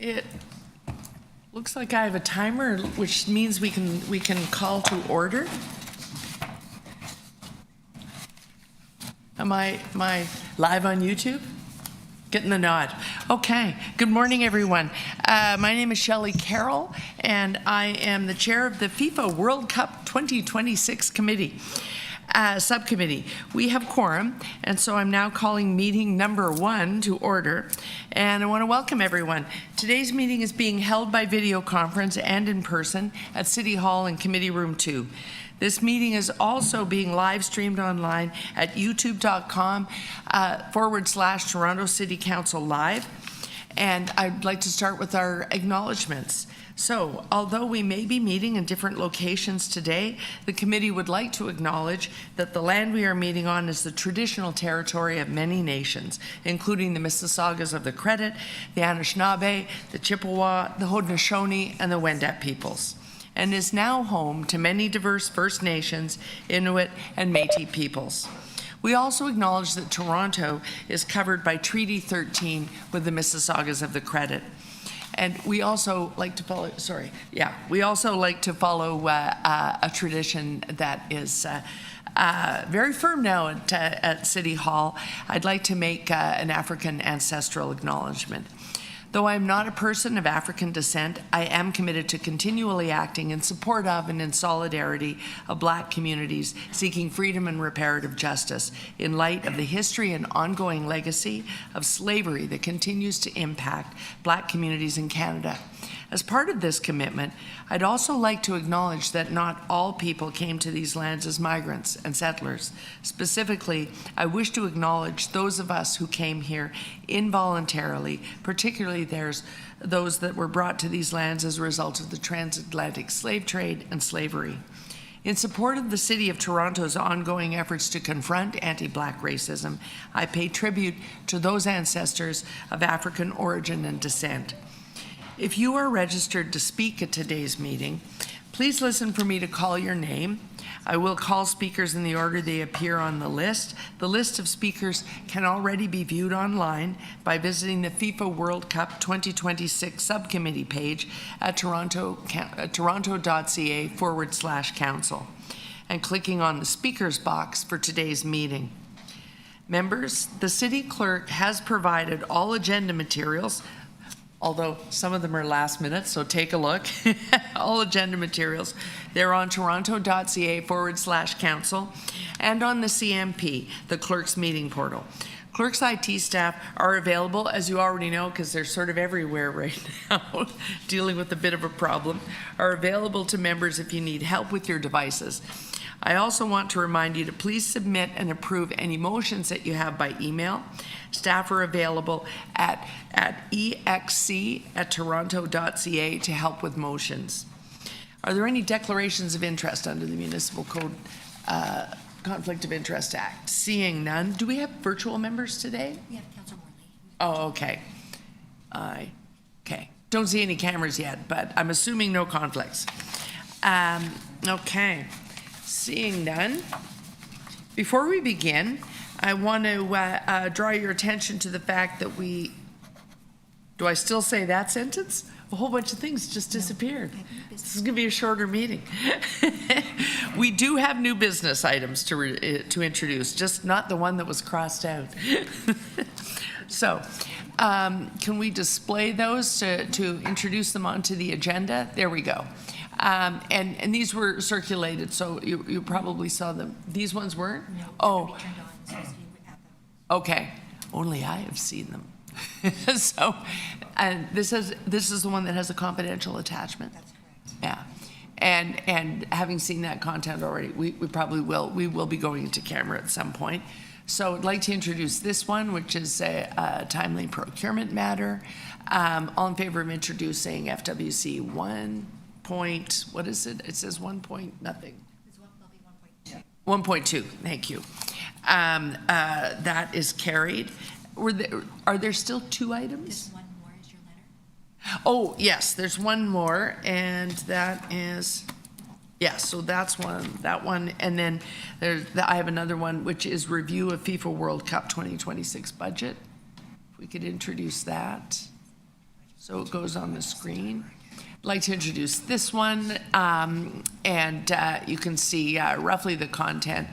It looks like I have a timer, which means we can call to order. Am I live on YouTube? Getting the nod. Okay. Good morning, everyone. My name is Shelley Carroll, and I am the chair of the FIFA World Cup 2026 committee. Subcommittee. We have quorum, and so I'm now calling meeting number 1 to order, and I want to welcome everyone. Today's meeting is being held by video conference and in person at City Hall in Committee Room 2. This meeting is also being live streamed online at youtube.com/Toronto City Council Live, and I'd like to start with our acknowledgements. So, although we may be meeting in different locations today, the committee would like to acknowledge that the land we are meeting on is the traditional territory of many nations, including the Mississaugas of the Credit, the Anishinaabe, the Chippewa, the Haudenosaunee, and the Wendat peoples, and is now home to many diverse First Nations, Inuit, and Métis peoples. We also acknowledge that Toronto is covered by Treaty 13 with the Mississaugas of the Credit. And we also like to follow, a tradition that is very firm now at City Hall. I'd like to make an African ancestral acknowledgement. Though I am not a person of African descent, I am committed to continually acting in support of and in solidarity of Black communities seeking freedom and reparative justice in light of the history and ongoing legacy of slavery that continues to impact Black communities in Canada. As part of this commitment, I'd also like to acknowledge that not all people came to these lands as migrants and settlers. Specifically, I wish to acknowledge those of us who came here involuntarily, particularly those that were brought to these lands as a result of the transatlantic slave trade and slavery. In support of the City of Toronto's ongoing efforts to confront anti-Black racism, I pay tribute to those ancestors of African origin and descent. If you are registered to speak at today's meeting, please listen for me to call your name. I will call speakers in the order they appear on the list. The list of speakers can already be viewed online by visiting the FIFA World Cup 2026 Subcommittee page at toronto.ca/council and clicking on the speakers box for today's meeting. Members, the City Clerk has provided all agenda materials, although some of them are last minute, so take a look. All agenda materials. They're on toronto.ca/council and on the CMP, the Clerk's meeting portal. Clerk's IT staff are available, as you already know, because they're sort of everywhere right now, dealing with a bit of a problem, are available to members if you need help with your devices. I also want to remind you to please submit and approve any motions that you have by email. Staff are available at exc@toronto.ca to help with motions. Are there any declarations of interest under the Municipal Code Conflict of Interest Act? Seeing none. Do we have virtual members today? We have Councillor Morley. Oh, okay. Okay. Don't see any cameras yet, but I'm assuming no conflicts. Okay. Seeing none. Before we begin, I want to draw your attention to the fact that do I still say that sentence? A whole bunch of things just disappeared. This is going to be a shorter meeting. We do have new business items to introduce, just not the one that was crossed out. So, can we display those to introduce them onto the agenda? There we go. And these were circulated, so you probably saw them. These ones weren't? No. Oh. Okay. Only I have seen them. So, and this is the one that has a confidential attachment. That's correct. Yeah. And having seen that content already, we probably will. We will be going into camera at some point. So I'd like to introduce this one, which is a timely procurement matter. All in favor of introducing FWC 1. What is it? It says 1 point nothing. It's 1.2. 1.2, thank you. That is carried. Are there still 2 items? Just one more is your letter. Oh, yes, there's one more, and that is, so that's that one, and then I have another one, which is review of FIFA World Cup 2026 budget. If we could introduce that. So it goes on the screen. I'd like to introduce this one, and you can see roughly the content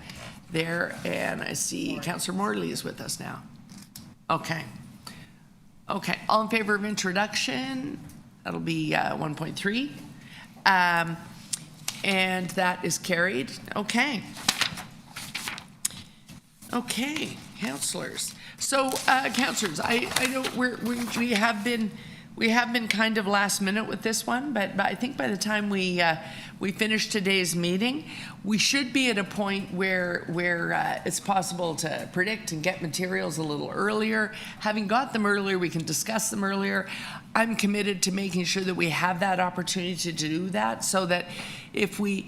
there, and I see Councillor Morley is with us now. Okay. Okay, all in favor of introduction? That'll be 1.3. And that is carried. Okay. Okay, councillors. So, councillors, I know we have been kind of last minute with this one, but I think by the time we finish today's meeting, we should be at a point where it's possible to predict and get materials a little earlier. Having got them earlier, we can discuss them earlier. I'm committed to making sure that we have that opportunity to do that, so that if we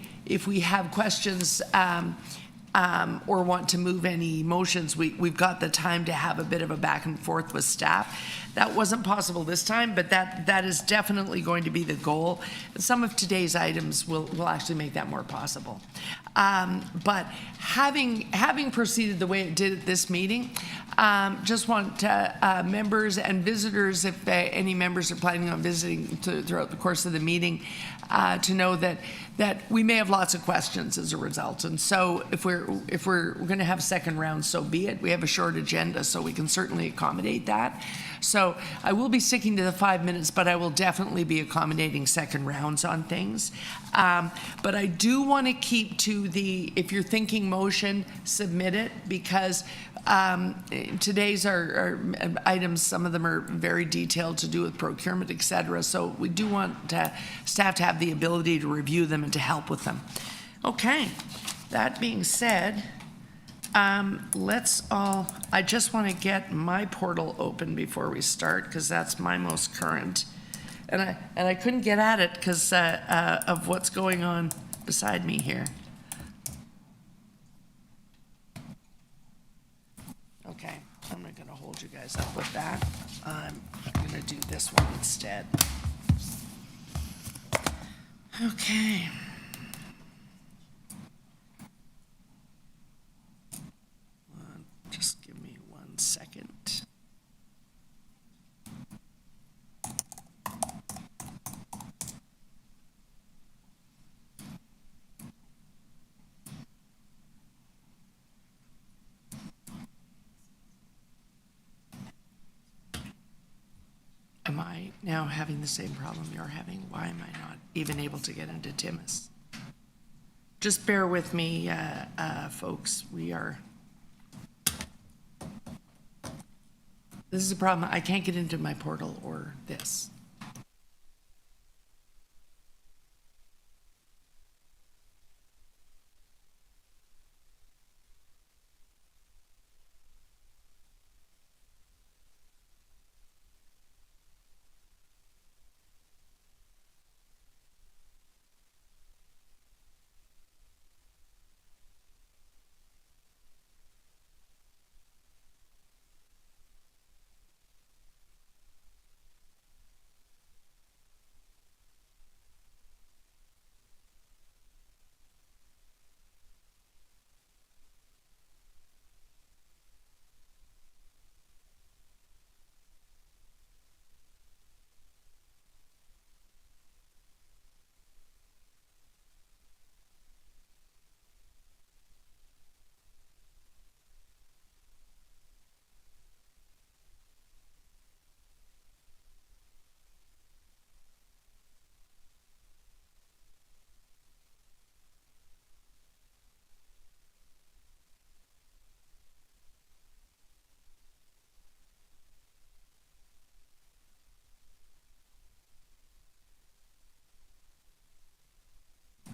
have questions or want to move any motions, we've got the time to have a bit of a back and forth with staff. That wasn't possible this time, but that is definitely going to be the goal. Some of today's items will actually make that more possible. But having proceeded the way it did at this meeting, just want members and visitors, if any members are planning on visiting throughout the course of the meeting, to know that we may have lots of questions as a result. And so if we're going to have a second round, so be it. We have a short agenda, so we can certainly accommodate that. So I will be sticking to the 5 minutes, but I will definitely be accommodating second rounds on things. But I do want to keep to if you're thinking motion, submit it, because today's our items, some of them are very detailed to do with procurement, et cetera. So we do want staff to have the ability to review them and to help with them. Okay, that being said, I just want to get my portal open before we start, because that's my most current. And I couldn't get at it because of what's going on beside me here. Okay, I'm not going to hold you guys up with that. I'm going to do this one instead. Okay. Just give me 1 second. Am I now having the same problem you're having? Why am I not even able to get into Timis? Just bear with me, folks. This is a problem. I can't get into my portal or this.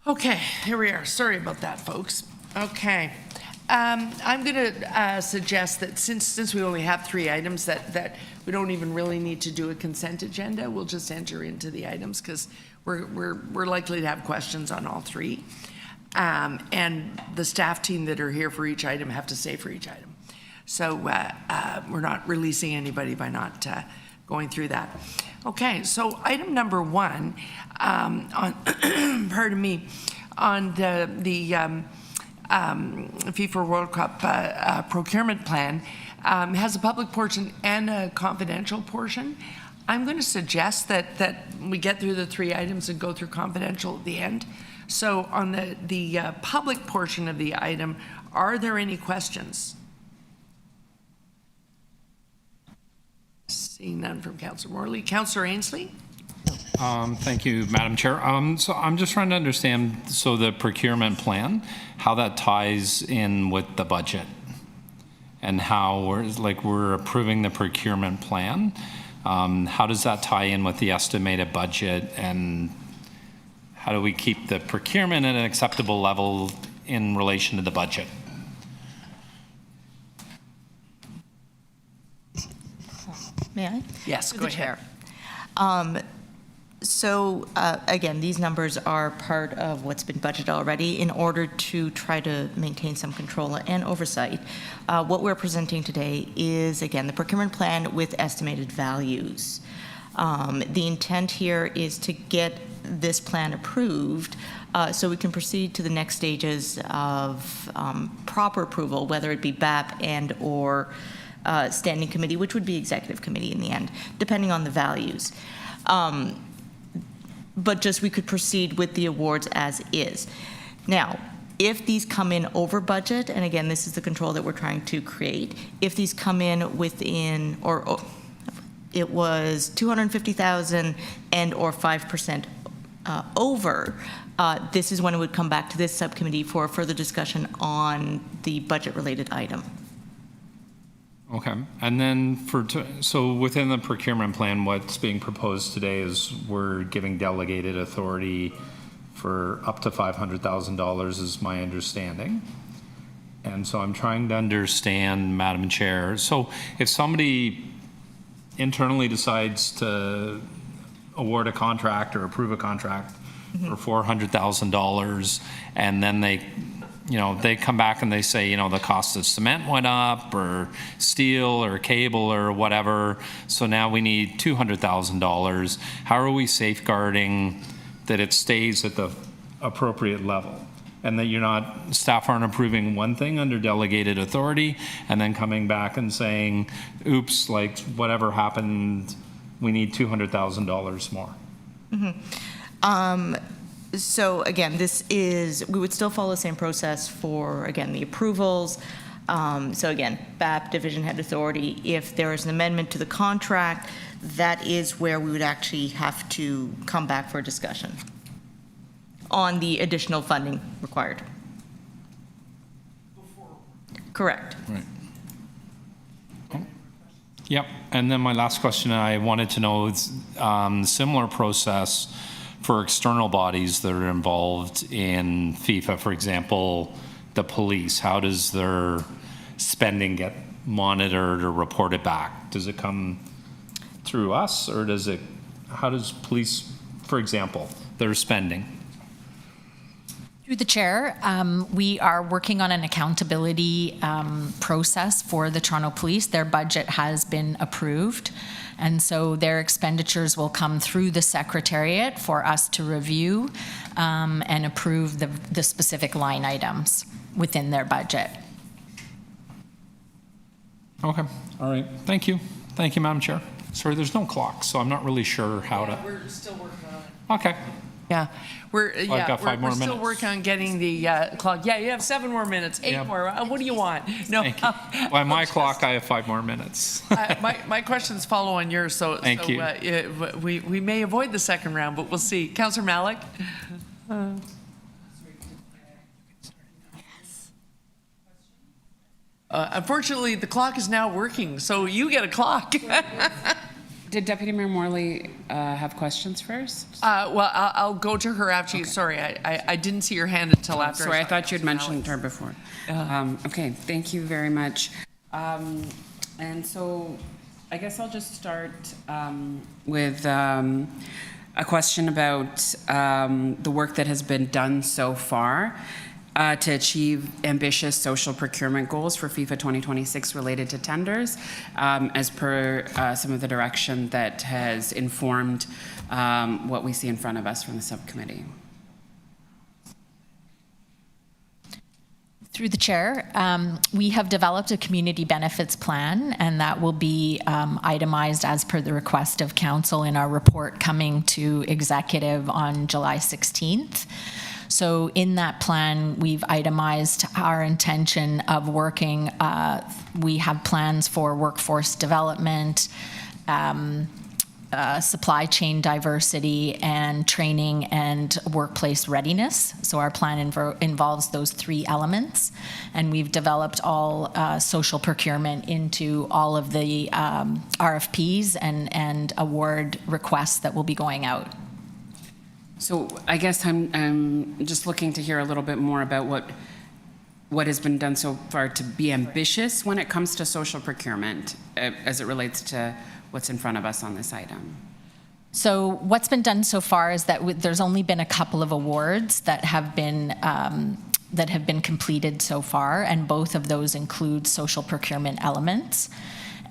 Okay, here we are. Sorry about that, folks. Okay. I'm going to suggest that since we only have 3 items, that we don't even really need to do a consent agenda. We'll just enter into the items, because we're likely to have questions on all 3. And the staff team that are here for each item have to stay for each item. So we're not releasing anybody by not going through that. Okay, so item number 1, on pardon me, on the FIFA World Cup procurement plan, has a public portion and a confidential portion. I'm going to suggest that we get through the 3 items and go through confidential at the end. So on the public portion of the item, are there any questions? Seeing none from Councillor Morley. Councillor Ainsley? Thank you, Madam Chair. So I'm just trying to understand, so the procurement plan, how that ties in with the budget and how we're approving the procurement plan. How does that tie in with the estimated budget, and how do we keep the procurement at an acceptable level in relation to the budget? May I? Yes, Through go the ahead. Chair. So again, these numbers are part of what's been budgeted already in order to try to maintain some control and oversight. What we're presenting today is, again, the procurement plan with estimated values. The intent here is to get this plan approved so we can proceed to the next stages of proper approval, whether it be BAP and or standing committee, which would be executive committee in the end, depending on the values. But just we could proceed with the awards as is. Now, if these come in over budget, and again, this is the control that we're trying to create, if these come in within, or it was 250,000 and or 5% over, this is when it would come back to this subcommittee for further discussion on the budget-related item. Okay, and then so within the procurement plan, what's being proposed today is we're giving delegated authority for up to $500,000 is my understanding. And so I'm trying to understand, Madam Chair, so if somebody internally decides to award a contract or approve a contract for $400,000, and then they come back and they say, the cost of cement went up, or steel or cable or whatever, so now we need $200,000. How are we safeguarding that it stays at the appropriate level, and that staff aren't approving one thing under delegated authority and then coming back and saying, oops, like whatever happened, we need $200,000 more? So again, we would still follow the same process for, again, the approvals. So again, BAP, Division Head Authority, if there is an amendment to the contract, that is where we would actually have to come back for a discussion on the additional funding required. Correct. Right. Yep, and then my last question I wanted to know is similar process for external bodies that are involved in FIFA, for example, the police. How does their spending get monitored or reported back? Does it come through us, or how does police, for example, their spending? Through the chair, we are working on an accountability process for the Toronto Police. Their budget has been approved, and so their expenditures will come through the Secretariat for us to review and approve the specific line items within their budget. Okay, all right, thank you. Thank you, Madam Chair. Sorry, there's no clock, so I'm not really sure how to. We're still working on it. Okay. Yeah, we're got 5 more still minutes. working on getting the clock. Yeah, you have 7 more minutes, 8 more. What do you want? No. Thank you. By my clock, I have 5 more minutes. my questions follow on yours, so Thank you. We may avoid the second round, but we'll see. Councillor Malik. Unfortunately, the clock is now working, so you get a clock. Did Deputy Mayor Morley have questions first? Well, I'll go to her after you. Sorry, I didn't see your hand until after. Sorry, I saw thought you'd Councillor mentioned Malik. her before. Okay, thank you very much. And so I guess I'll just start with a question about the work that has been done so far to achieve ambitious social procurement goals for FIFA 2026 related to tenders, as per some of the direction that has informed what we see in front of us from the subcommittee. Through the chair, we have developed a community benefits plan, and that will be itemized as per the request of council in our report coming to executive on July 16th. So in that plan, we've itemized our intention of working. We have plans for workforce development, supply chain diversity, and training and workplace readiness. So our plan involves those three elements, and we've developed all social procurement into all of the RFPs and award requests that will be going out. So I guess I'm just looking to hear a little bit more about what has been done so far to be ambitious when it comes to social procurement as it relates to what's in front of us on this item. So what's been done so far is that there's only been a couple of awards that have been completed so far, and both of those include social procurement elements.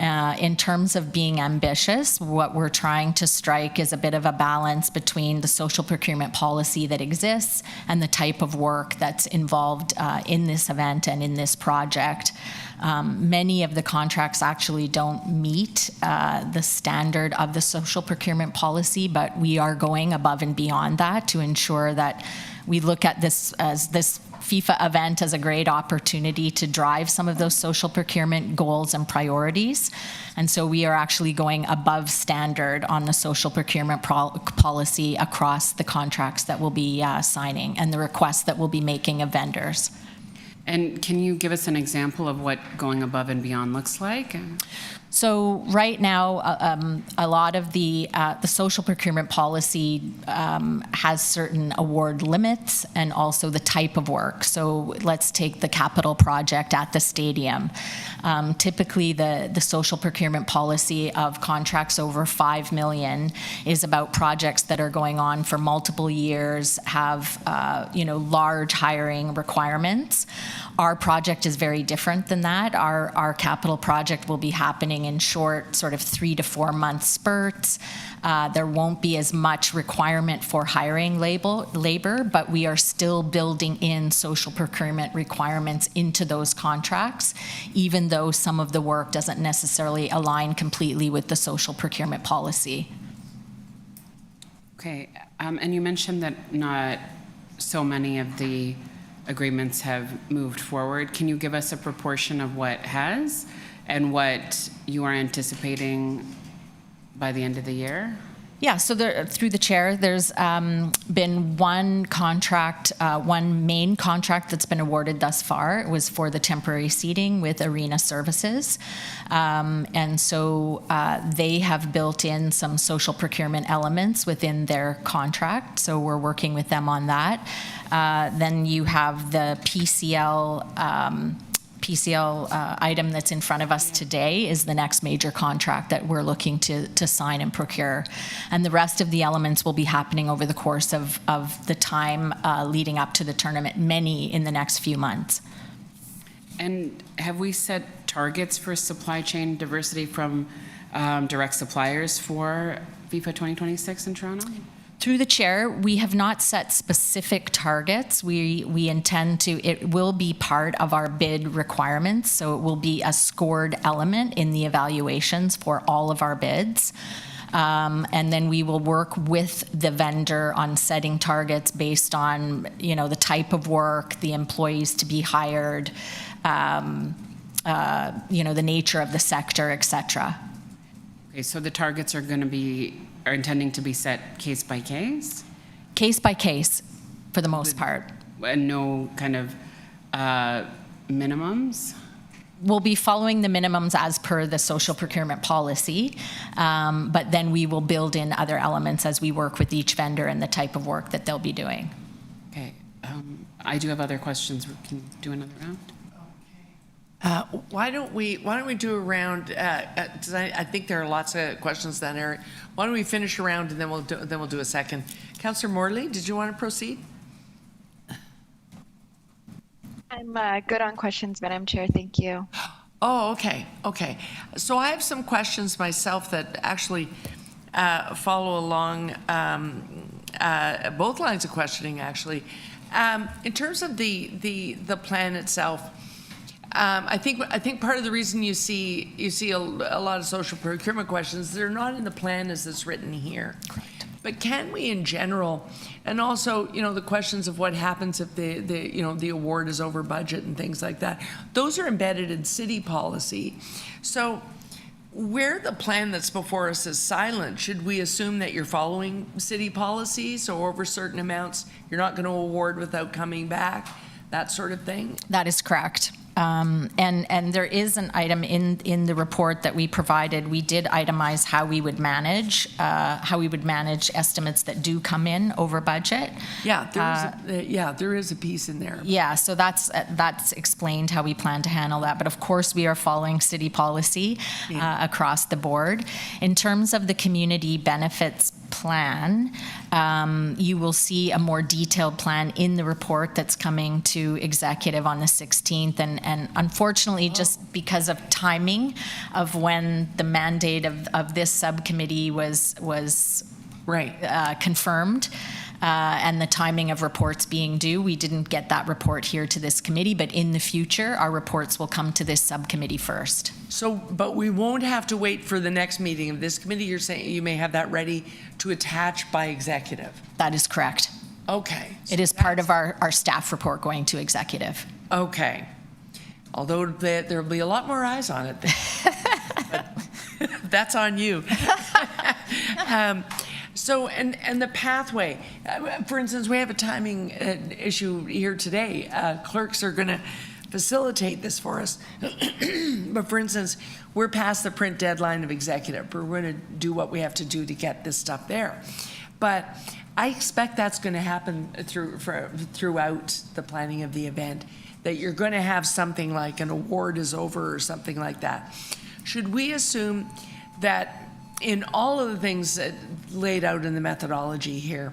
In terms of being ambitious, what we're trying to strike is a bit of a balance between the social procurement policy that exists and the type of work that's involved in this event and in this project. Many of the contracts actually don't meet the standard of the social procurement policy, but we are going above and beyond that to ensure that we look at this FIFA event as a great opportunity to drive some of those social procurement goals and priorities. And so we are actually going above standard on the social procurement policy across the contracts that we'll be signing and the requests that we'll be making of vendors. And can you give us an example of what going above and beyond looks like? So right now, a lot of the social procurement policy has certain award limits and also the type of work. So let's take the capital project at the stadium. Typically, the social procurement policy of contracts over $5 million is about projects that are going on for multiple years, have large hiring requirements. Our project is very different than that. Our capital project will be happening in short, sort of 3 to 4 month spurts. There won't be as much requirement for hiring labor, but we are still building in social procurement requirements into those contracts, even though some of the work doesn't necessarily align completely with the social procurement policy. Okay, and you mentioned that not so many of the agreements have moved forward. Can you give us a proportion of what has and what you are anticipating by the end of the year? Yeah, so through the chair, there's been one contract, one main contract that's been awarded thus far. It was for the temporary seating with Arena Services. And so they have built in some social procurement elements within their contract. So we're working with them on that. Then you have the PCL item that's in front of us today is the next major contract that we're looking to sign and procure. And the rest of the elements will be happening over the course of the time leading up to the tournament, many in the next few months. And have we set targets for supply chain diversity from direct suppliers for FIFA 2026 in Toronto? Through the chair, we have not set specific targets. We intend to, it will be part of our bid requirements, so it will be a scored element in the evaluations for all of our bids. And then we will work with the vendor on setting targets based on, the type of work, the employees to be hired, the nature of the sector, et cetera. Okay, so the targets are intending to be set case by case? Case by case, for the most part. And no kind of minimums? We'll be following the minimums as per the social procurement policy, but then we will build in other elements as we work with each vendor and the type of work that they'll be doing. Okay, I do have other questions. We can do another round. Why don't we do a round? 'Cause I think there are lots of questions then, Eric. Why don't we finish a round and then we'll do a second. Councillor Morley, did you want to proceed? I'm good on questions, Madam Chair. Thank you. Oh, okay. So I have some questions myself that actually follow along both lines of questioning, actually. In terms of the plan itself, I think part of the reason you see a lot of social procurement questions, they're not in the plan as it's written here. Correct. But can we, in general, and also, the questions of what happens if the award is over budget and things like that, those are embedded in city policy. So where the plan that's before us is silent, should we assume that you're following city policy? So over certain amounts, you're not going to award without coming back, that sort of thing? That is correct. And there is an item in the report that we provided. We did itemize how we would manage estimates that do come in over budget. Yeah, there is a piece in there. Yeah, so that's explained how we plan to handle that. But of course, we are following city policy across the board. In terms of the community benefits plan, you will see a more detailed plan in the report that's coming to executive on the 16th. And unfortunately, just because of timing of when the mandate of this subcommittee was confirmed, and the timing of reports being due, we didn't get that report here to this committee, but in the future, our reports will come to this subcommittee first. So, but we won't have to wait for the next meeting of this committee. You're saying you may have that ready to attach by executive? That is correct. Okay. It is part of our staff report going to executive. Okay. Although there'll be a lot more eyes on it but that's on you. So, and the pathway, for instance, we have a timing issue here today. Clerks are going to facilitate this for us. But for instance, we're past the print deadline of executive. We're going to do what we have to do to get this stuff there. But I expect that's going to happen throughout the planning of the event, that you're going to have something like an award is over or something like that. Should we assume that in all of the things that laid out in the methodology here,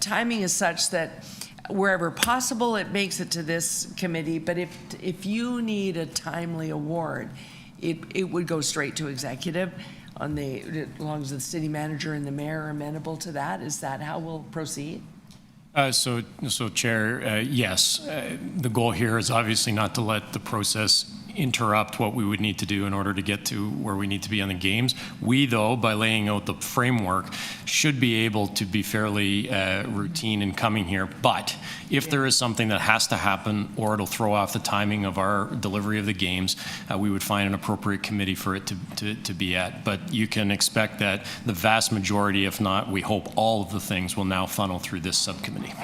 timing is such that wherever possible, it makes it to this committee, but if you need a timely award, it would go straight to executive as long as the city manager and the mayor are amenable to that? Is that how we'll proceed? So Chair, yes, the goal here is obviously not to let the process interrupt what we would need to do in order to get to where we need to be on the games. We, though, by laying out the framework, should be able to be fairly routine in coming here. But if there is something that has to happen or it'll throw off the timing of our delivery of the games, we would find an appropriate committee for it to be at. But you can expect that the vast majority, if not, we hope all of the things will now funnel through this subcommittee.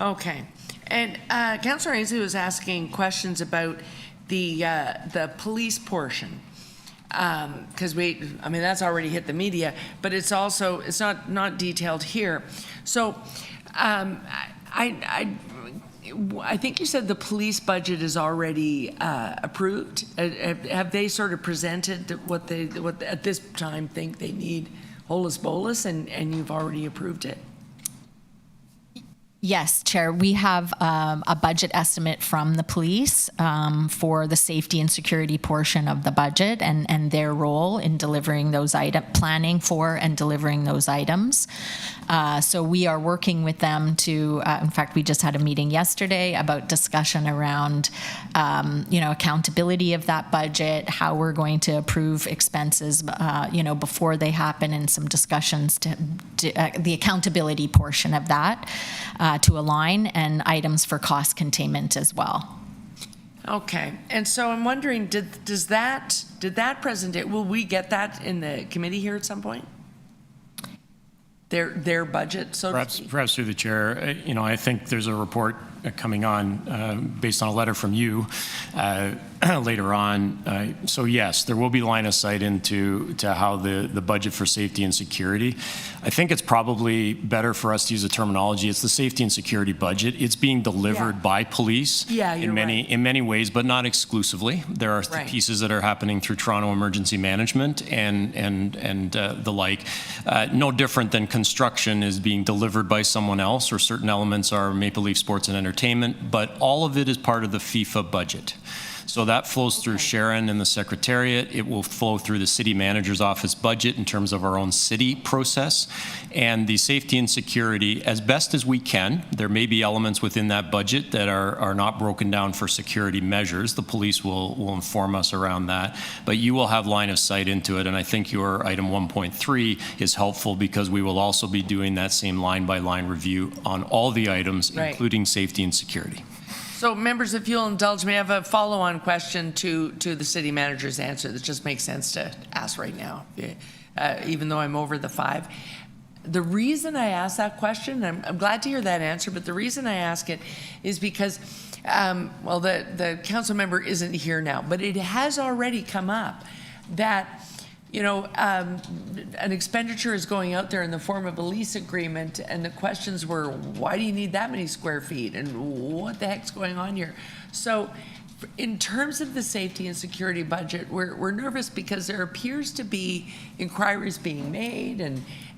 Okay. And Councillor Ainsley was asking questions about the police portion, because that's already hit the media, but it's not detailed here. So I think you said the police budget is already approved. Have they sort of presented what at this time think they need holus bolus, and you've already approved it? Yes, Chair. We have a budget estimate from the police for the safety and security portion of the budget and their role in delivering those planning for and delivering those items. So we are working with them to, in fact, we just had a meeting yesterday about discussion around, accountability of that budget, how we're going to approve expenses, before they happen, and some discussions to the accountability portion of that. To align, and items for cost containment as well. Okay, and so I'm wondering, did that presentation, will we get that in the committee here at some point? Their budget, so perhaps through the chair, I think there's a report coming on based on a letter from you later on. So yes, there will be line of sight into how the budget for safety and security. I think it's probably better for us to use the terminology. It's the safety and security budget. It's being delivered by police in many ways, but not exclusively. There are pieces that are happening through Toronto Emergency Management and the like. No different than construction is being delivered by someone else, or certain elements are Maple Leaf Sports and Entertainment, but all of it is part of the FIFA budget. So that flows through Sharon and the Secretariat. It will flow through the City Manager's Office budget in terms of our own city process. And the safety and security, as best as we can, there may be elements within that budget that are not broken down for security measures. The police will inform us around that. But you will have line of sight into it. And I think your item 1.3 is helpful because we will also be doing that same line-by-line review on all the items, Right. including safety and security. So members, if you'll indulge me, I have a follow-on question to the city manager's answer that just makes sense to ask right now, even though I'm over the 5. The reason I ask that question, I'm glad to hear that answer, but the reason I ask it is because, well, the council member isn't here now, but it has already come up that, you know, an expenditure is going out there in the form of a lease agreement, and the questions were, why do you need that many square feet, and what the heck's going on here? So in terms of the safety and security budget, we're nervous because there appears to be inquiries being made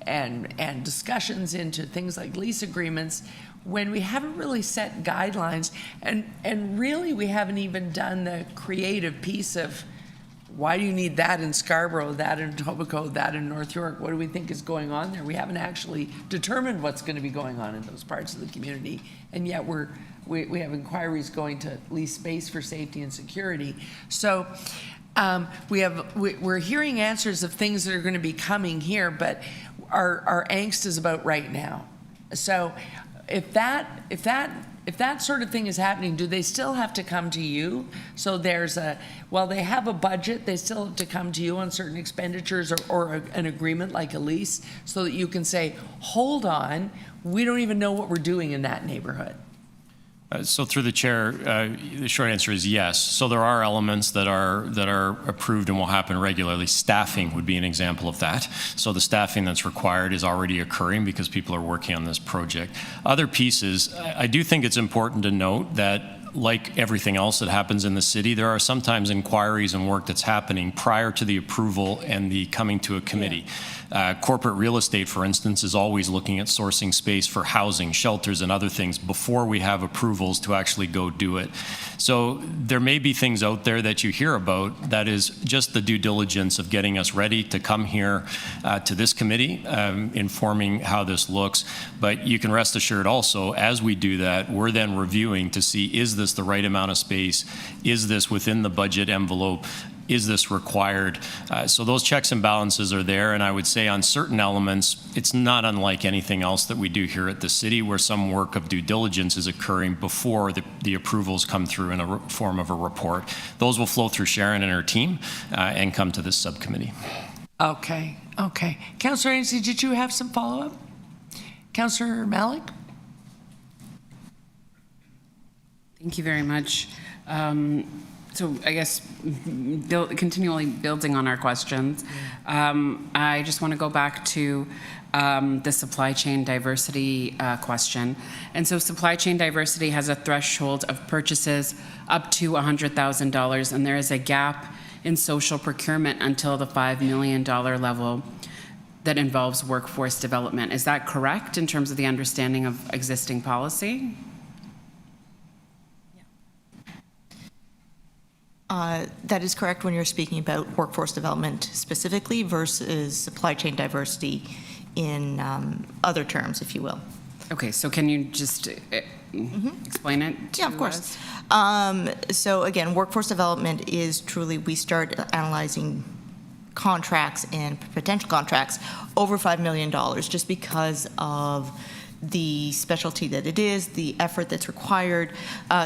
and discussions into things like lease agreements when we haven't really set guidelines, and really we haven't even done the creative piece of, why do you need that in Scarborough, that in Etobicoke, that in North York? What do we think is going on there? We haven't actually determined what's going to be going on in those parts of the community, and yet we have inquiries going to lease space for safety and security. So we're hearing answers of things that are going to be coming here, but our angst is about right now. So if that sort of thing is happening, do they still have to come to you? So while they have a budget, they still have to come to you on certain expenditures or an agreement like a lease so that you can say, hold on, we don't even know what we're doing in that neighborhood. So through the chair, the short answer is yes. So there are elements that are approved and will happen regularly. Staffing would be an example of that. So the staffing that's required is already occurring because people are working on this project. Other pieces, I do think it's important to note that, like everything else that happens in the city, there are sometimes inquiries and work that's happening prior to the approval and the coming to a committee. Corporate real estate, for instance, is always looking at sourcing space for housing, shelters, and other things before we have approvals to actually go do it. So there may be things out there that you hear about that is just the due diligence of getting us ready to come here to this committee, informing how this looks. But you can rest assured also, as we do that, we're then reviewing to see, is this the right amount of space? Is this within the budget envelope? Is this required? So those checks and balances are there, and I would say on certain elements, it's not unlike anything else that we do here at the city, where some work of due diligence is occurring before the approvals come through in a form of a report. Those will flow through Sharon and her team and come to this subcommittee. Okay. Councillor Ainsley, did you have some follow-up? Councillor Malik? Thank you very much. So I guess continually building on our questions, I just want to go back to the supply chain diversity question. And so supply chain diversity has a threshold of purchases up to $100,000, and there is a gap in social procurement until the $5 million level that involves workforce development. Is that correct in terms of the understanding of existing policy? That is correct when you're speaking about workforce development specifically versus supply chain diversity in other terms, if you will. Okay, so can you just explain it to Yeah, of course. us? So again, workforce development is truly, we start analyzing contracts and potential contracts over $5 million just because of the specialty that it is, the effort that's required.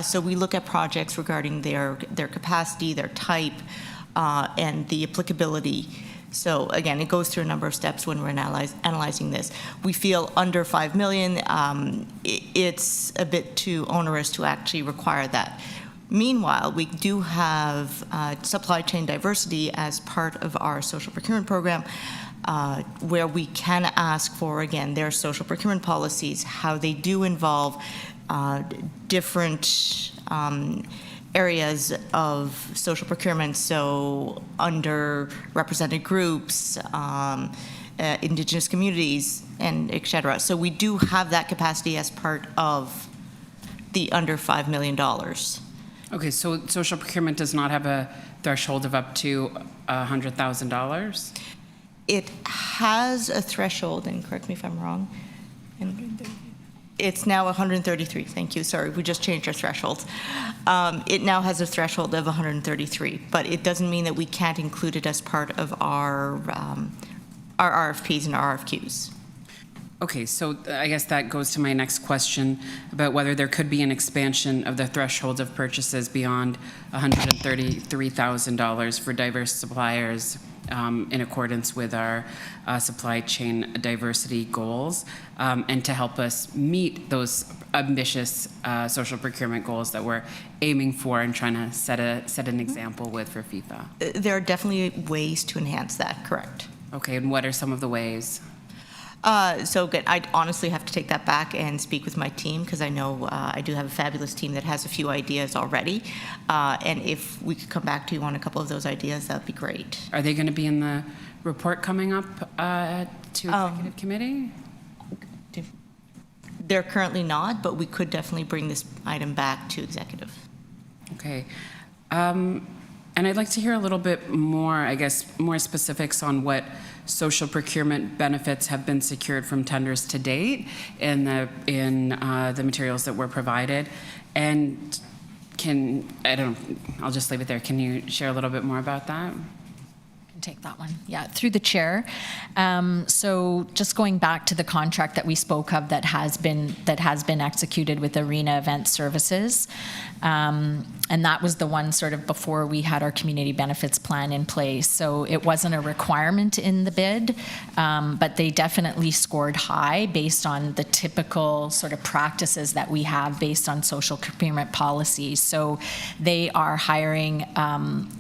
So we look at projects regarding their capacity, their type, and the applicability. So again, it goes through a number of steps when we're analyzing this. We feel under $5 million, it's a bit too onerous to actually require that. Meanwhile, we do have supply chain diversity as part of our social procurement program, where we can ask for, again, their social procurement policies, how they do involve different areas of social procurement, so underrepresented groups, indigenous communities, and et cetera. So we do have that capacity as part of the under $5 million. Okay, so social procurement does not have a threshold of up to $100,000? It has a threshold, and correct me if I'm wrong. It's now 133. Thank you. Sorry, we just changed our thresholds. It now has a threshold of 133, but it doesn't mean that we can't include it as part of our RFPs and RFQs. Okay, so I guess that goes to my next question about whether there could be an expansion of the threshold of purchases beyond $133,000 for diverse suppliers in accordance with our supply chain diversity goals, and to help us meet those ambitious social procurement goals that we're aiming for and trying to set an example with for FIFA. There are definitely ways to enhance that, correct. Okay, and what are some of the ways? So again, I'd honestly have to take that back and speak with my team, because I know I do have a fabulous team that has a few ideas already. And if we could come back to you on a couple of those ideas, that'd be great. Are they going to be in the report coming up to executive committee? They're currently not, but we could definitely bring this item back to executive. Okay. And I'd like to hear a little bit more, I guess, more specifics on what social procurement benefits have been secured from tenders to date in the materials that were provided. And I'll just leave it there. Can you share a little bit more about that? Take that one. Yeah, through the chair. So just going back to the contract that we spoke of that has been executed with Arena Event Services, and that was the one sort of before we had our community benefits plan in place. So it wasn't a requirement in the bid, but they definitely scored high based on the typical sort of practices that we have based on social procurement policies. So they are hiring,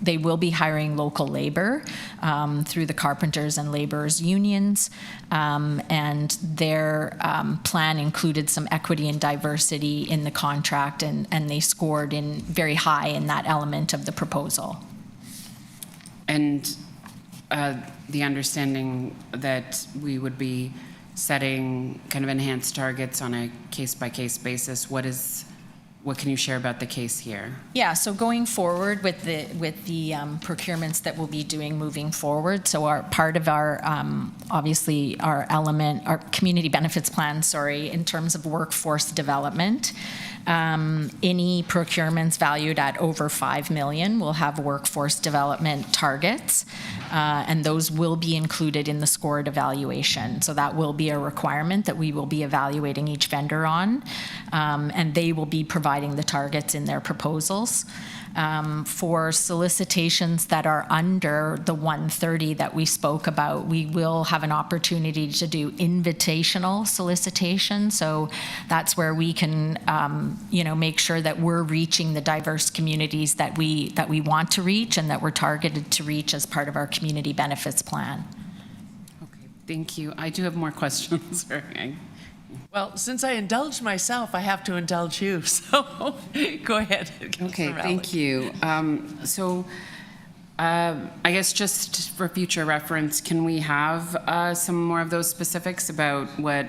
they will be hiring local labor through the carpenters and laborers unions, and their plan included some equity and diversity in the contract, and they scored in very high in that element of the proposal. And the understanding that we would be setting kind of enhanced targets on a case-by-case basis, what can you share about the case here? Yeah, so going forward with the procurements that we'll be doing moving forward, so our part of our obviously our community benefits plan, in terms of workforce development, any procurements valued at over $5 million will have workforce development targets, and those will be included in the scored evaluation. So that will be a requirement that we will be evaluating each vendor on, and they will be providing the targets in their proposals. For solicitations that are under the 130 that we spoke about, we will have an opportunity to do invitational solicitation. So that's where we can, make sure that we're reaching the diverse communities that we want to reach and that we're targeted to reach as part of our community benefits plan. Okay, thank you. I do have more questions. Well, since I indulged myself, I have to indulge you. So go ahead. Okay, thank you. I guess just for future reference, can we have some more of those specifics about what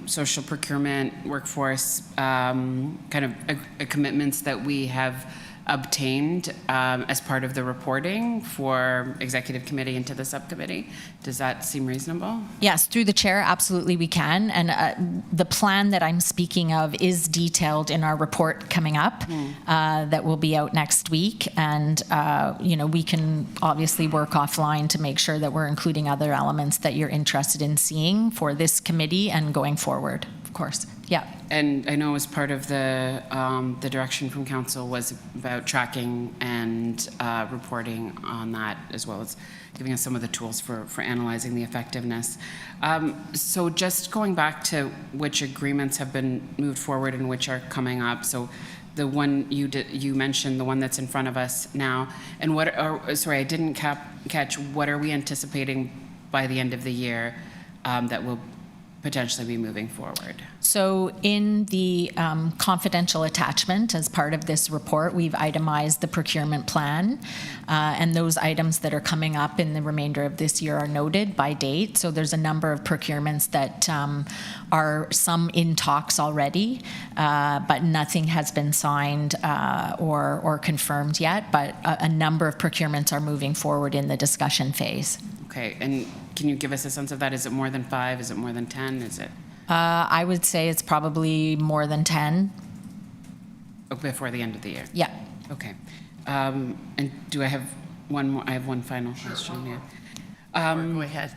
social procurement, workforce, kind of commitments that we have obtained as part of the reporting for executive committee and to the subcommittee? Does that seem reasonable? Yes, through the chair, absolutely we can. And the plan that I'm speaking of is detailed in our report coming up that will be out next week. And, we can obviously work offline to make sure that we're including other elements that you're interested in seeing for this committee and going forward, of course. Yeah. And I know as part of the direction from council was about tracking and reporting on that, as well as giving us some of the tools for analyzing the effectiveness. So just going back to which agreements have been moved forward and which are coming up. So the one you mentioned, the one that's in front of us now, and I didn't catch, what are we anticipating by the end of the year that will potentially be moving forward? So in the confidential attachment, as part of this report, we've itemized the procurement plan, and those items that are coming up in the remainder of this year are noted by date. So there's a number of procurements that are some in talks already, but nothing has been signed or confirmed yet, but a number of procurements are moving forward in the discussion phase. Okay, and can you give us a sense of that? Is it more than 5? Is it more than 10? Is it? I would say it's probably more than 10. Before the end of the year? Yeah. Okay. And do I have one more? I have one final question, yeah. Go ahead.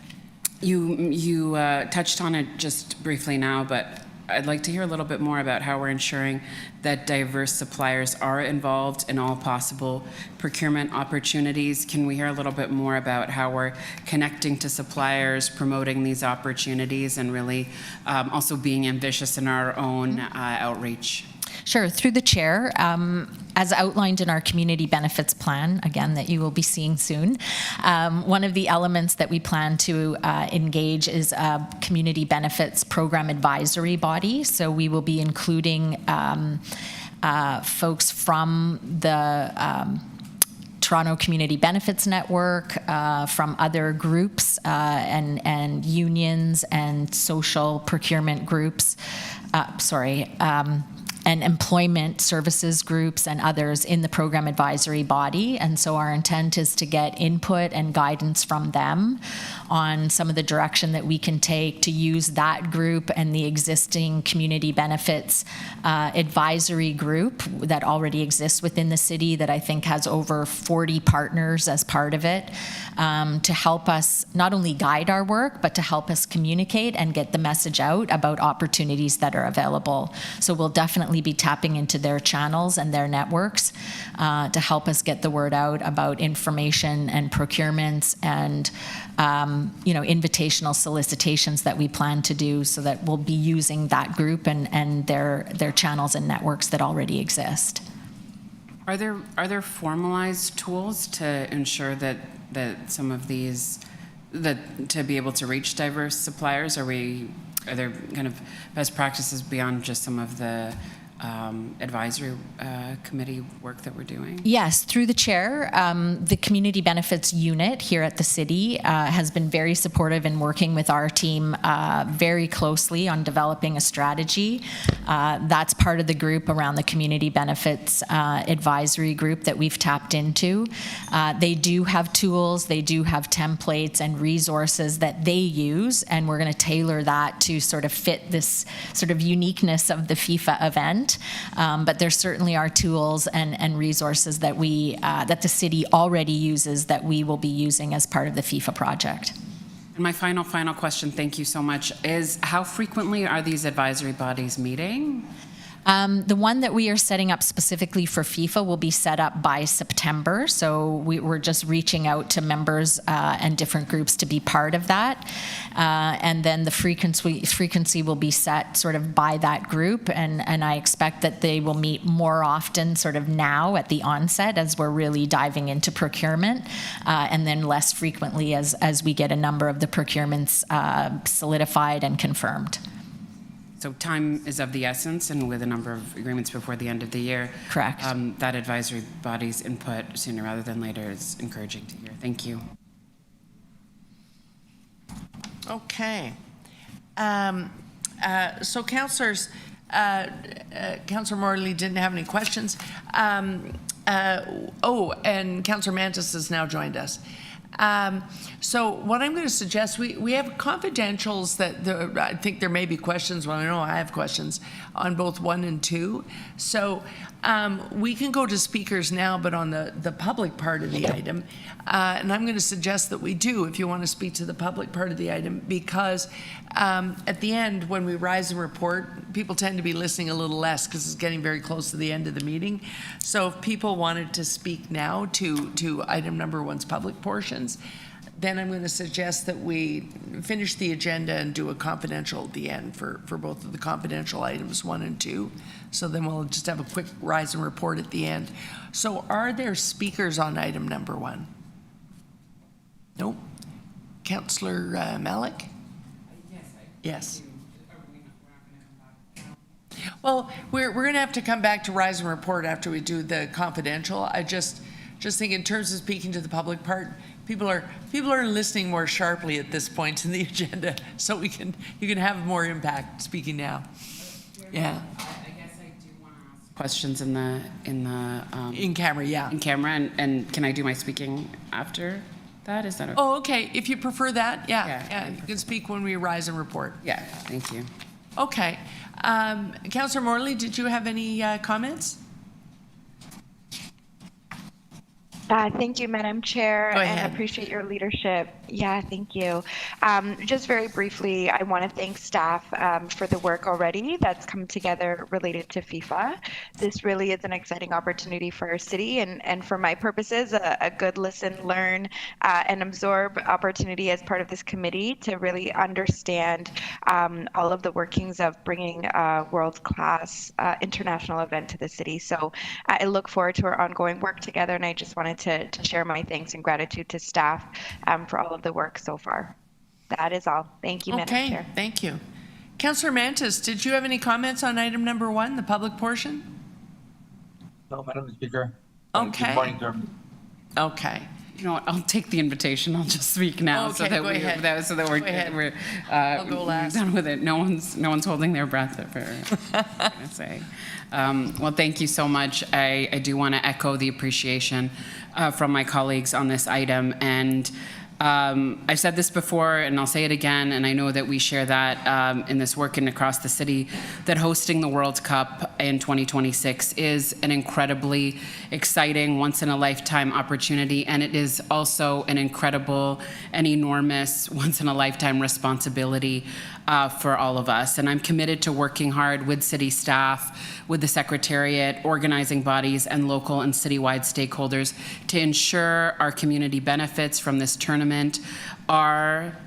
You touched on it just briefly now, but I'd like to hear a little bit more about how we're ensuring that diverse suppliers are involved in all possible procurement opportunities. Can we hear a little bit more about how we're connecting to suppliers, promoting these opportunities, and really also being ambitious in our own outreach? Sure. Through the chair, as outlined in our community benefits plan, again, that you will be seeing soon, one of the elements that we plan to engage is a community benefits program advisory body. So we will be including folks from the Toronto Community Benefits Network, from other groups and unions and social procurement groups, and employment services groups and others in the program advisory body. And so our intent is to get input and guidance from them on some of the direction that we can take to use that group and the existing community benefits advisory group that already exists within the city, that I think has over 40 partners as part of it, to help us not only guide our work, but to help us communicate and get the message out about opportunities that are available. So we'll definitely be tapping into their channels and their networks to help us get the word out about information and procurements and invitational solicitations that we plan to do, so that we'll be using that group and their channels and networks that already exist. Are there formalized tools to ensure that some of these, that to be able to reach diverse suppliers? Are there kind of best practices beyond just some of the advisory committee work that we're doing? Yes, through the chair, the community benefits unit here at the city has been very supportive in working with our team very closely on developing a strategy. That's part of the group around the community benefits advisory group that we've tapped into. They do have tools, they do have templates and resources that they use, and we're going to tailor that to sort of fit this sort of uniqueness of the FIFA event. But there certainly are tools and resources that that the city already uses that we will be using as part of the FIFA project. And my final question, thank you so much, is how frequently are these advisory bodies meeting? The one that we are setting up specifically for FIFA will be set up by September. So we're just reaching out to members and different groups to be part of that. And then the frequency will be set sort of by that group. And I expect that they will meet more often sort of now at the onset as we're really diving into procurement, and then less frequently as we get a number of the procurements solidified and confirmed. So time is of the essence, and with a number of agreements before the end of the year. Correct. That advisory body's input sooner rather than later is encouraging to hear. Thank you. Okay. So councillors, Councillor Morley didn't have any questions. And Councillor Mantis has now joined us. So what I'm going to suggest, we have confidentials that I think there may be questions. Well, I know I have questions on both 1 and 2. So we can go to speakers now, but on the public part of the item. And I'm going to suggest that we do, if you want to speak to the public part of the item, because at the end, when we rise and report, people tend to be listening a little less because it's getting very close to the end of the meeting. So if people wanted to speak now to item number 1's public portions, then I'm going to suggest that we finish the agenda and do a confidential at the end for both of the confidential items 1 and 2. So then we'll just have a quick rise and report at the end. So are there speakers on item number 1? Nope. Councillor Malik? Yes. Yes. Well, we're going to have to come back to Rise and Report after we do the confidential. I just think in terms of speaking to the public part, people are listening more sharply at this point in the agenda, so you can have more impact speaking now. Yeah. I guess I do want to ask questions in camera, yeah. in camera, and can I do my speaking after that? Is that okay? Oh, okay. If you prefer that, Yeah, yeah. You can speak when we Rise and Report. Yeah, thank you. Okay. Councillor Morley, did you have any comments? Thank you, Madam Chair, Go and ahead. I appreciate your leadership. Yeah, thank you. Just very briefly, I want to thank staff for the work already that's come together related to FIFA. This really is an exciting opportunity for our city, and for my purposes, a good listen, learn, and absorb opportunity as part of this committee to really understand all of the workings of bringing a world-class international event to the city. So I look forward to our ongoing work together, and I just wanted to share my thanks and gratitude to staff for all of the work so far. That is all. Thank you, Madam Chair. Okay, thank you. Councillor Mantis, did you have any comments on item number 1, the public portion? No, Madam Speaker. Okay. Good morning, sir. Okay. You know what? I'll take the invitation. I'll just speak now, Okay, go ahead. we're Go last. done with it. No one's holding their breath for I'm gonna say. Well, thank you so much. I do want to echo the appreciation from my colleagues on this item, and I've said this before, and I'll say it again, and I know that we share that in this work and across the city, that hosting the World Cup in 2026 is an incredibly exciting, once-in-a-lifetime opportunity, and it is also an incredible and enormous, once-in-a-lifetime responsibility for all of us. And I'm committed to working hard with city staff, with the Secretariat, organizing bodies, and local and citywide stakeholders to ensure our community benefits from this tournament are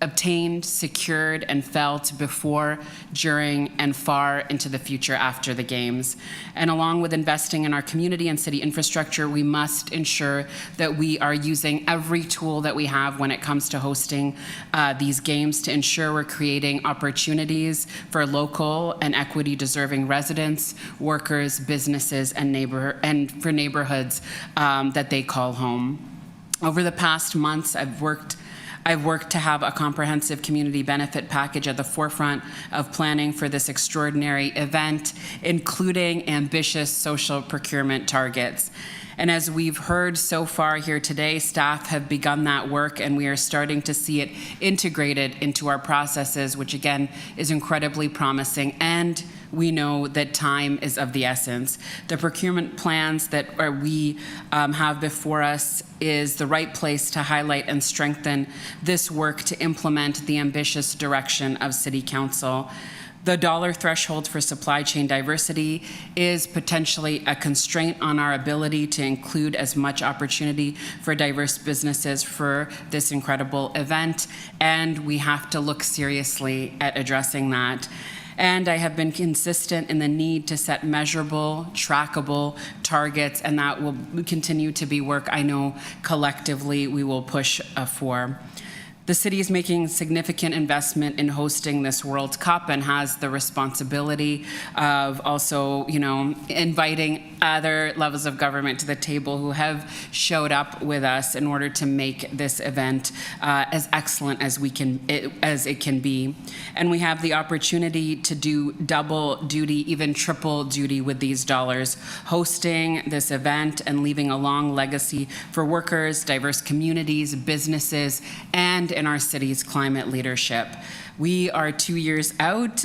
obtained, secured, and felt before, during, and far into the future after the Games. And along with investing in our community and city infrastructure, we must ensure that we are using every tool that we have when it comes to hosting these Games to ensure we're creating opportunities for local and equity-deserving residents, workers, businesses, and for neighborhoods that they call home. Over the past months, I've worked to have a comprehensive community benefit package at the forefront of planning for this extraordinary event, including ambitious social procurement targets. And as we've heard so far here today, staff have begun that work, and we are starting to see it integrated into our processes, which again is incredibly promising. And we know that time is of the essence. The procurement plans that we have before us is the right place to highlight and strengthen this work to implement the ambitious direction of City Council. The dollar threshold for supply chain diversity is potentially a constraint on our ability to include as much opportunity for diverse businesses for this incredible event, and we have to look seriously at addressing that. And I have been consistent in the need to set measurable, trackable targets, and that will continue to be work I know collectively we will push for. The city is making significant investment in hosting this World Cup and has the responsibility of also, inviting other levels of government to the table who have showed up with us in order to make this event as excellent as it can be. And we have the opportunity to do double duty, even triple duty with these dollars, hosting this event and leaving a long legacy for workers, diverse communities, businesses, and in our city's climate leadership. We are 2 years out,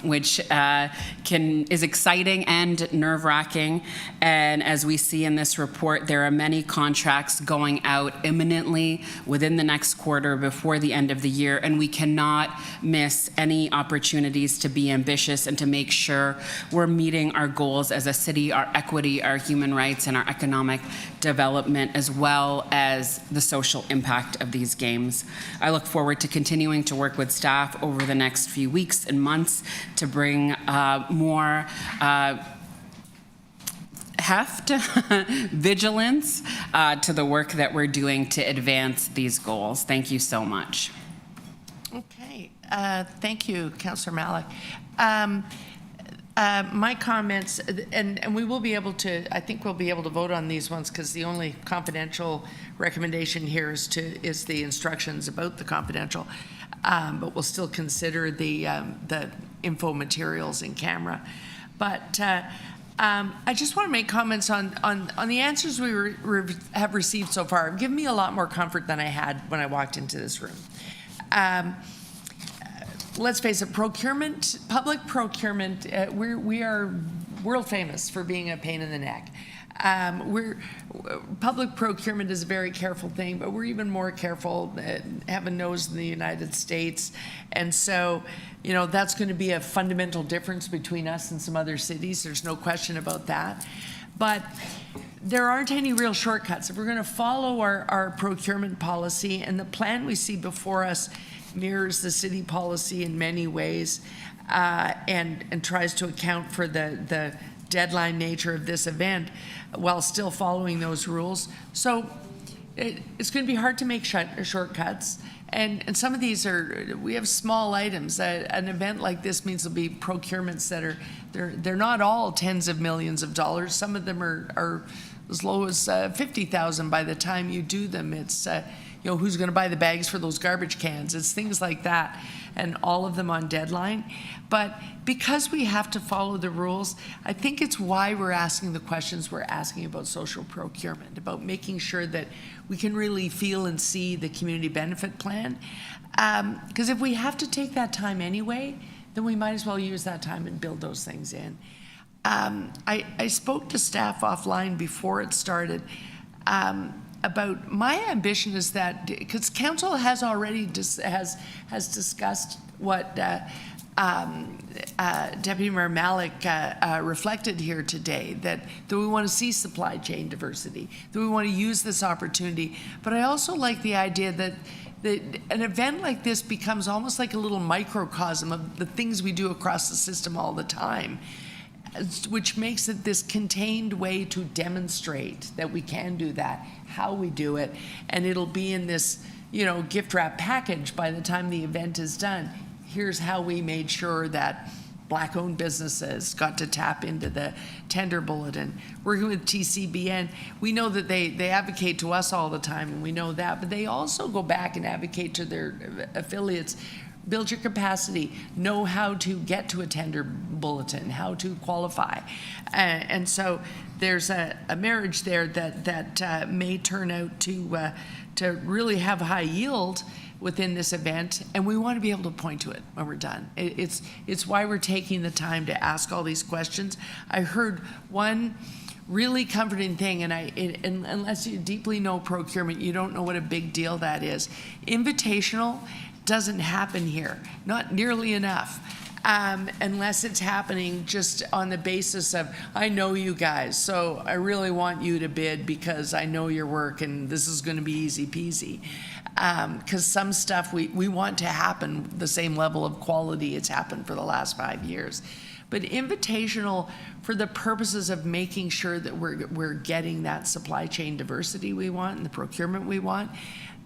which is exciting and nerve-wracking. And as we see in this report, there are many contracts going out imminently within the next quarter before the end of the year, and we cannot miss any opportunities to be ambitious and to make sure we're meeting our goals as a city, our equity, our human rights, and our economic development, as well as the social impact of these games. I look forward to continuing to work with staff over the next few weeks and months to bring more heft, vigilance to the work that we're doing to advance these goals. Thank you so much. Okay, thank you, Councillor Malik. my comments, and we will be able to, I think we'll be able to vote on these ones because the only confidential recommendation here is the instructions about the confidential, but we'll still consider the info materials in camera. But I just want to make comments on the answers we have received so far. Have given me a lot more comfort than I had when I walked into this room. Let's face it, procurement, public procurement, we are world famous for being a pain in the neck. Public procurement is a very careful thing, but we're even more careful, heaven knows, in the United States. And so, you know, that's going to be a fundamental difference between us and some other cities. There's no question about that. But there aren't any real shortcuts. If we're going to follow our procurement policy, and the plan we see before us mirrors the city policy in many ways, and tries to account for the deadline nature of this event while still following those rules. So it's going to be hard to make shortcuts. And some of these we have small items. An event like this means there'll be procurements that they're not all tens of millions of dollars. Some of them are as low as 50,000 by the time you do them. It's you know, who's going to buy the bags for those garbage cans? It's things like that, and all of them on deadline. But because we have to follow the rules, I think it's why we're asking the questions we're asking about social procurement, about making sure that we can really feel and see the community benefit plan. Because if we have to take that time anyway, then we might as well use that time and build those things in. I spoke to staff offline before it started about my ambition is that, because council has already has discussed what Deputy Mayor Malik reflected here today, that we want to see supply chain diversity, that we want to use this opportunity. But I also like the idea that an event like this becomes almost like a little microcosm of the things we do across the system all the time, which makes it this contained way to demonstrate that we can do that, how we do it, and it'll be in this, you know, gift wrap package by the time the event is done. Here's how we made sure that Black-owned businesses got to tap into the tender bulletin. Working with TCBN, we know that they advocate to us all the time, and we know that, but they also go back and advocate to their affiliates. Build your capacity, know how to get to a tender bulletin, how to qualify. And so there's a marriage there that may turn out to really have high yield within this event, and we want to be able to point to it when we're done. It's why we're taking the time to ask all these questions. I heard one really comforting thing, and unless you deeply know procurement, you don't know what a big deal that is. Invitational doesn't happen here, not nearly enough, unless it's happening just on the basis of, I know you guys, so I really want you to bid because I know your work and this is going to be easy peasy. Because some stuff we want to happen the same level of quality it's happened for the last 5 years. But invitational for the purposes of making sure that we're getting that supply chain diversity we want and the procurement we want.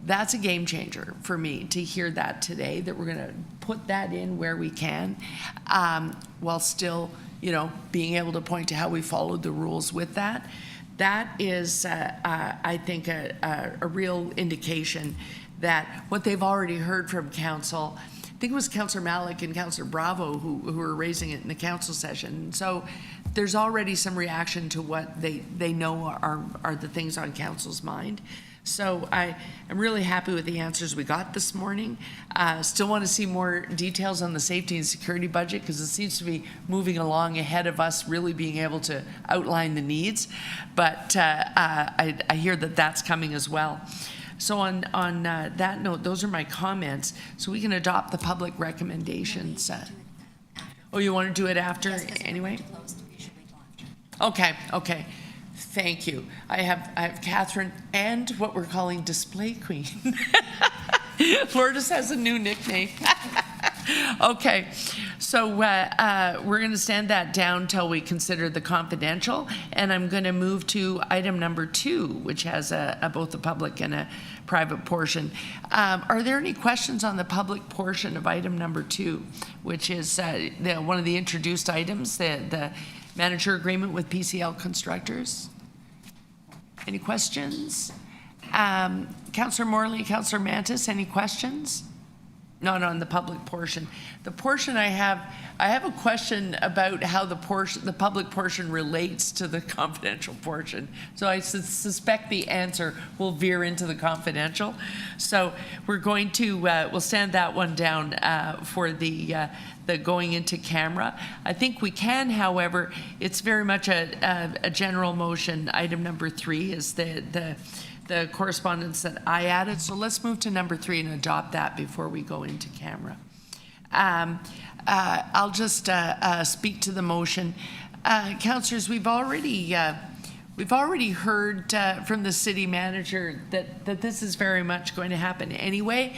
That's a game changer for me to hear that today, that we're going to put that in where we can, while still, you know, being able to point to how we followed the rules with that. That is, I think, a real indication that what they've already heard from council, I think it was Councillor Malik and Councillor Bravo who were raising it in the council session. So there's already some reaction to what they know are the things on council's mind. So I am really happy with the answers we got this morning. Still want to see more details on the safety and security budget, because it seems to be moving along ahead of us really being able to outline the needs. But I hear that that's coming as well. So on that note, those are my comments. So we can adopt the public recommendations. Oh, you want to do it after anyway? Okay. Thank you. I have Catherine and what we're calling Display Queen. Lourdes has a new nickname. Okay, So we're going to stand that down till we consider the confidential, and I'm going to move to item number 2, which has both a public and a private portion. Are there any questions on the public portion of item number 2, which is one of the introduced items, the manager agreement with PCL Constructors? Any questions? Councillor Morley, Councillor Mantis, any questions? Not on the public portion. The portion I have a question about how the public portion relates to the confidential portion. So I suspect the answer will veer into the confidential. So we're going to, we'll stand that one down for the going into camera. I think we can, however, it's very much a general motion. Item number 3 is the correspondence that I added. So let's move to number 3 and adopt that before we go into camera. I'll just speak to the motion. Councillors, we've already heard from the city manager that this is very much going to happen anyway.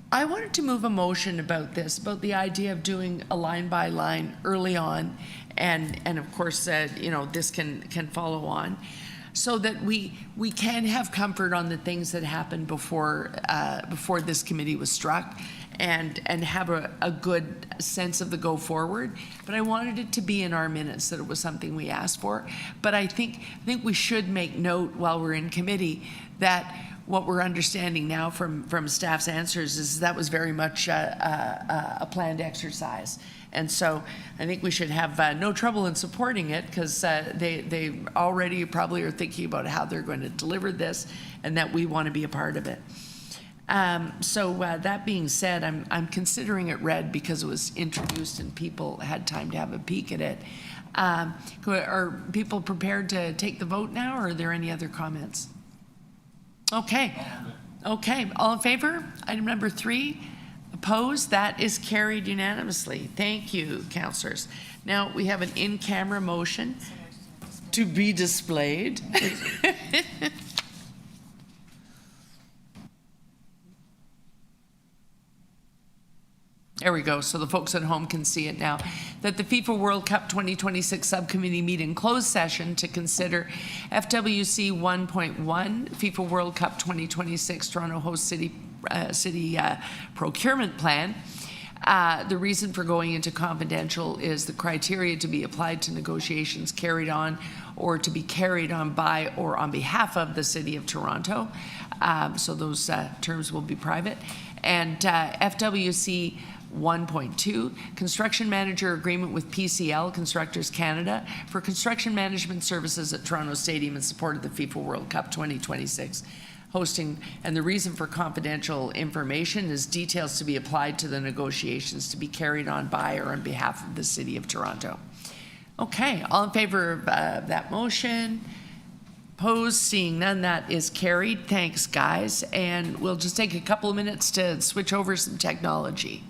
I wanted to move a motion about this, about the idea of doing a line by line early on, and of course, this can follow on, so that we can have comfort on the things that happened before this committee was struck, and have a good sense of the go forward. But I wanted it to be in our minutes that it was something we asked for. But I think we should make note while we're in committee that what we're understanding now from staff's answers is that was very much a planned exercise. And so I think we should have no trouble in supporting it, because they already probably are thinking about how they're going to deliver this, and that we want to be a part of it. So that being said, I'm considering it read because it was introduced and people had time to have a peek at it. Are people prepared to take the vote now, or are there any other comments? Okay. Okay. All in favor? Item number 3. Opposed? That is carried unanimously. Thank you, councillors. Now we have an in-camera motion to be displayed. There we go, so the folks at home can see it now. That the FIFA World Cup 2026 Subcommittee meet in closed session to consider FWC 1.1, FIFA World Cup 2026 Toronto Host City Procurement Plan. The reason for going into confidential is the criteria to be applied to negotiations carried on or to be carried on by or on behalf of the City of Toronto. So those terms will be private. And FWC 1.2, construction manager agreement with PCL, Constructors Canada, for construction management services at Toronto Stadium in support of the FIFA World Cup 2026 hosting. And the reason for confidential information is details to be applied to the negotiations to be carried on by or on behalf of the City of Toronto. Okay, all in favor of that motion? Opposed? Seeing none, that is carried. Thanks, guys. And we'll just take a couple of minutes to switch over some technology.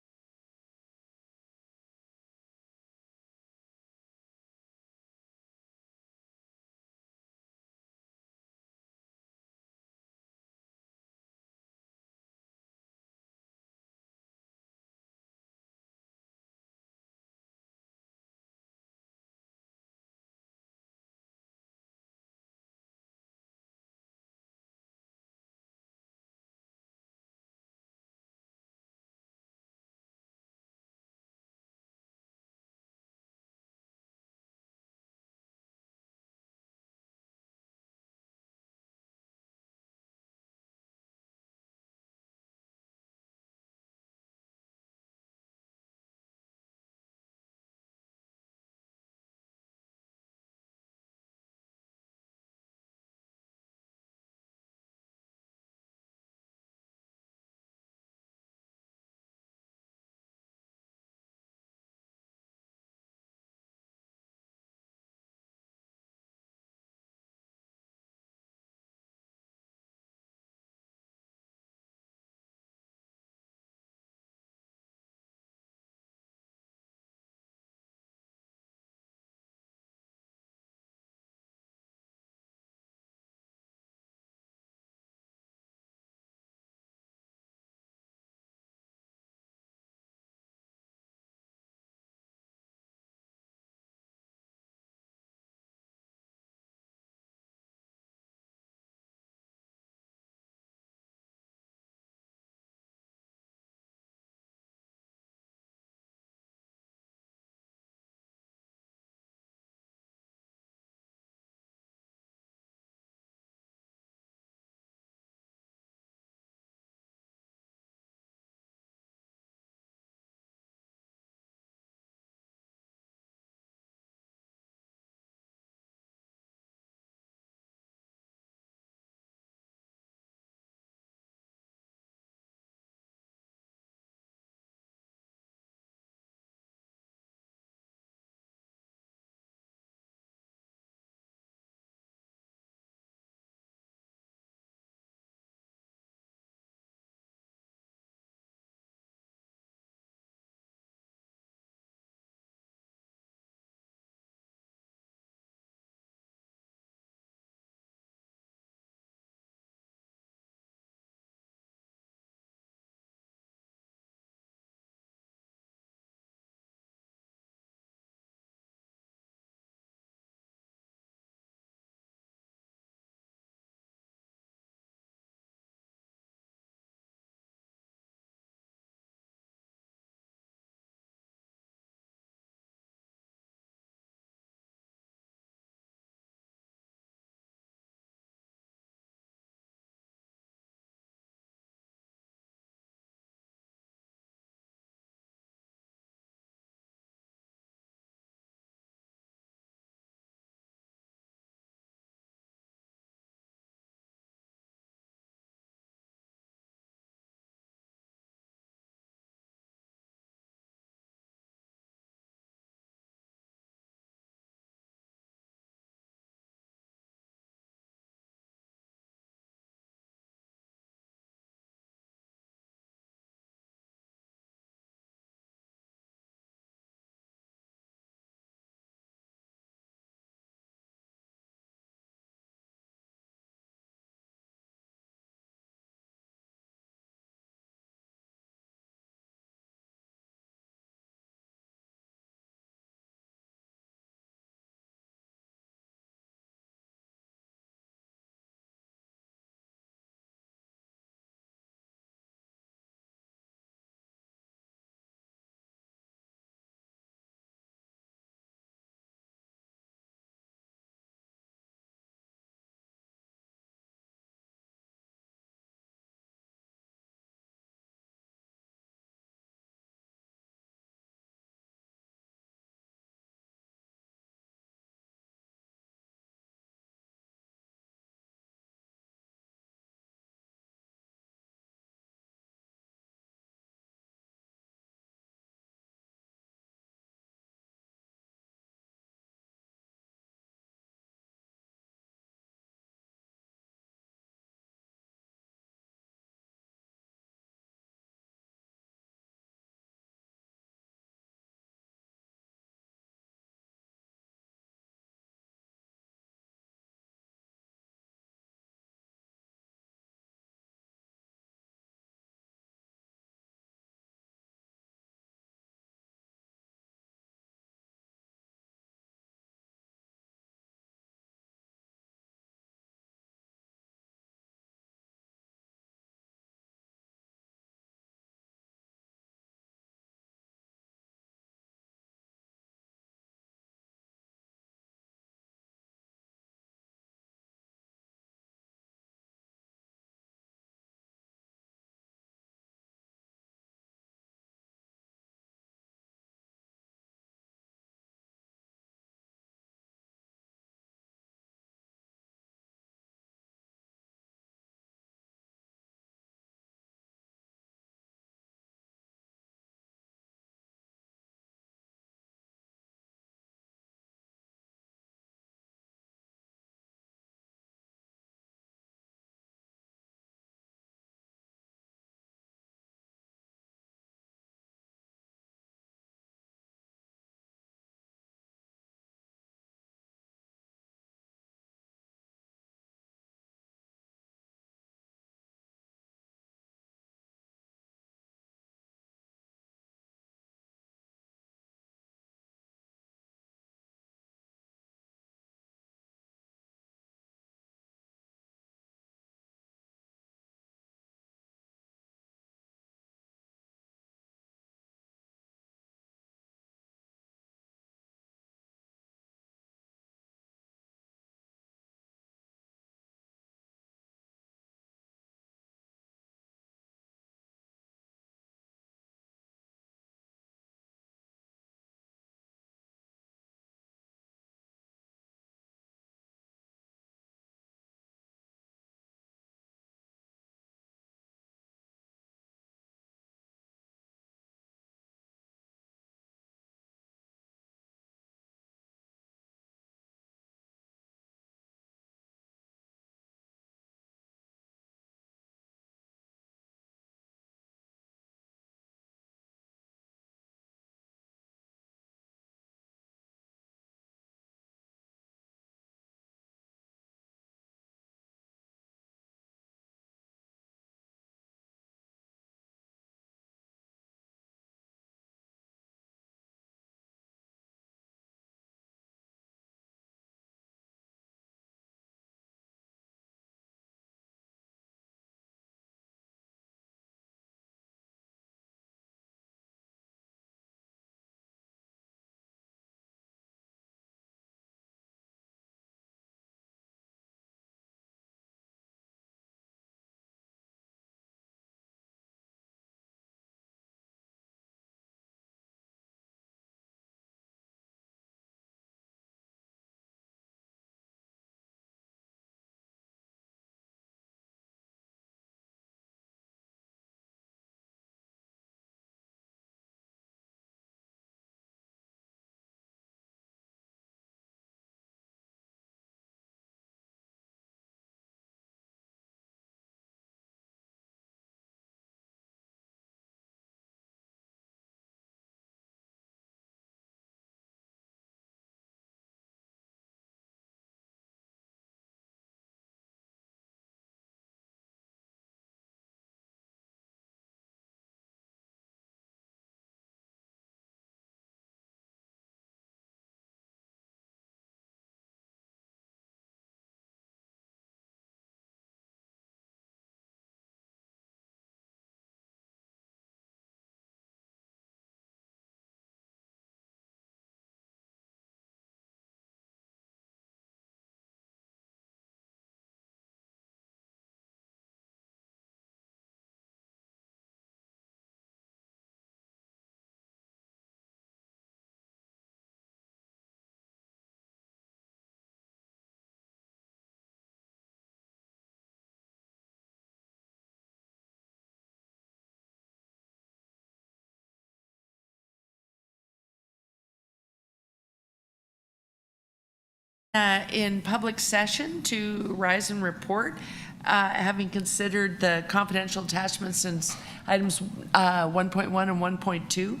in public session to rise and report, having considered the confidential attachments in items 1.1 and 1.2.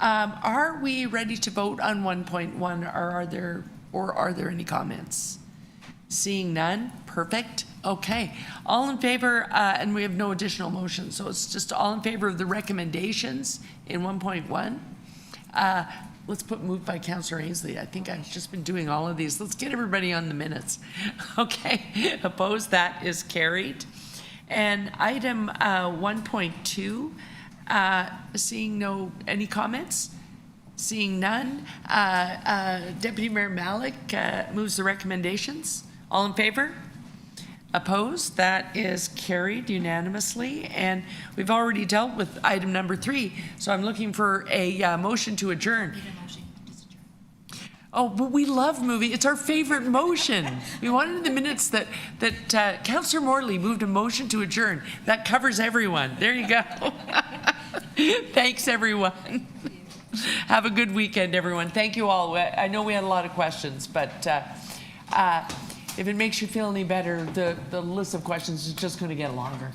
Are we ready to vote on 1.1, or are there any comments? Seeing none, perfect. Okay, all in favor, and we have no additional motion, so it's just all in favor of the recommendations in 1.1. Let's put moved by Councillor Ainsley. I think I've just been doing all of these. Let's get everybody on the minutes. Okay, opposed, that is carried. And item 1.2, seeing any comments? Seeing none, Deputy Mayor Malik moves the recommendations. All in favor? Opposed? That is carried unanimously. And we've already dealt with item number 3, so I'm looking for a motion to adjourn. Oh, but we love moving. It's our favorite motion. We wanted in the minutes that Councillor Morley moved a motion to adjourn. That covers everyone. There you go. Thanks, everyone. Have a good weekend, everyone. Thank you all. I know we had a lot of questions, but if it makes you feel any better, the list of questions is just going to get longer.